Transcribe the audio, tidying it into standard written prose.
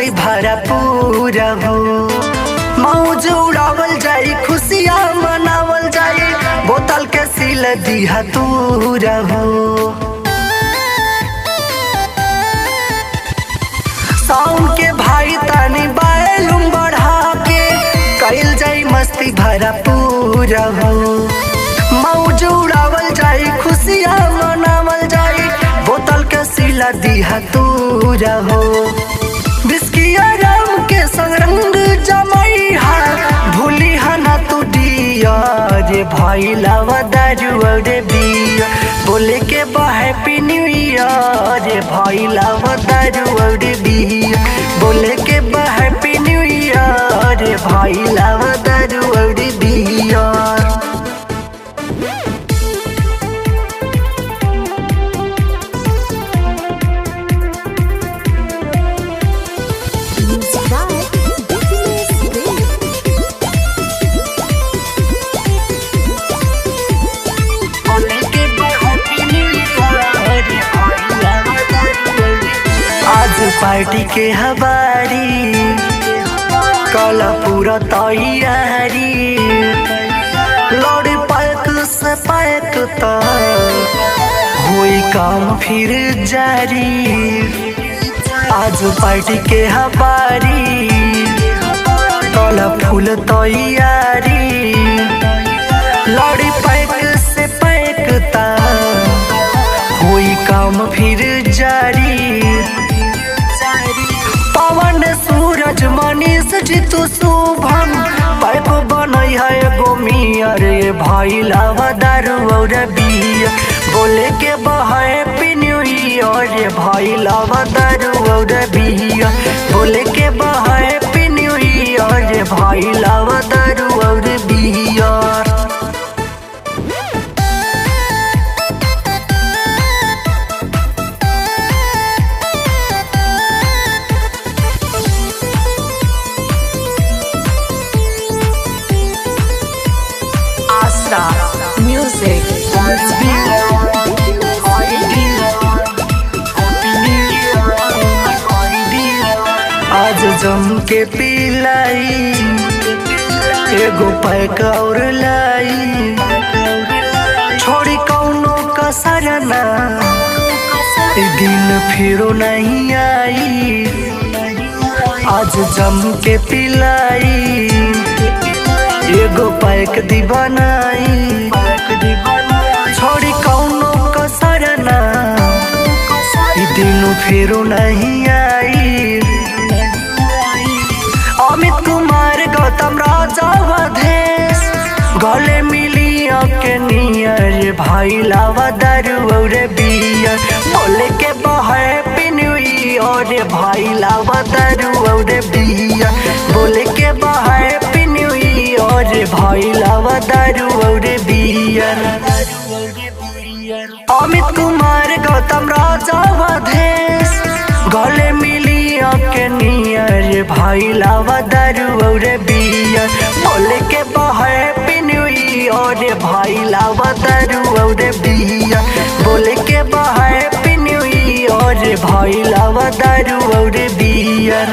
मस्ती भरपूर हो। मौज उड़ावल जाई, खुशियाँ मनावल जाई, बोतल के सिल दिया दूर हो। साउंड के भाई तानी बैलूम बढ़ा के कइल जाई मस्ती भरपूर हो। मौज उड़ावल जाई, खुशियाँ मनावल जाई, बोतल के सिला दिया दूर हो। बिस्किया राम के संग रंग जमैहा, भूली हना तू दिया रे भाई लावा दारू रे बिया। बोले के बा हैप्पी न्यू ईयर रे भाई लावा दारू रे बिया। बोले के बा हैप्पी न्यू ईयर रे भाई लावा दारू रे बिया। आज पार्टी के हबारी कल पूरा तैयारी, लौड़ी पैक से पैक तो हुई काम फिर जारी। आज पार्टी के हबारी कल फूल तैयारी, लौड़ी पैक से पैक ता हुई काम फिर जारी। पवन सूरज मनीष जीतू शुभम पाइप बनई है गोमियर ये भाई लावा दारू और बिया। बोले के हैप्पी न्यू ईयर ये भाई लावा दारू और बिया। बोले के हैप्पी न्यू ईयर ये भाई लावा दारू और बिया। Music. आज जम के पिलाई एगो पैक और लाई, छोड़ी कौनो कसरना दिन फिरो नहीं आई। आज जम के पिलाई एगो पैक दी बनाई, छोड़ी कौनो कसरना दिनों फिरो नहीं आई। अमित कुमार गौतम राजा वधेश गले मिली के नियर भाई लावा दारू और बिया। बोले के हैप्पी न्यू ईयर भाई लावा दारू और बिया। बोले के हैप्पी न्यू ईयर भाई लावा दारू और बिया। अमित कुमार गौतम राजा वधेश गले मिली के नियर भाई लावा दारू और बिया। बोले के हैप्पी न्यू ईयर भाई लावा दारू और बिया। बोले के हैप्पी न्यू ईयर भाई लावा दारू और बिया।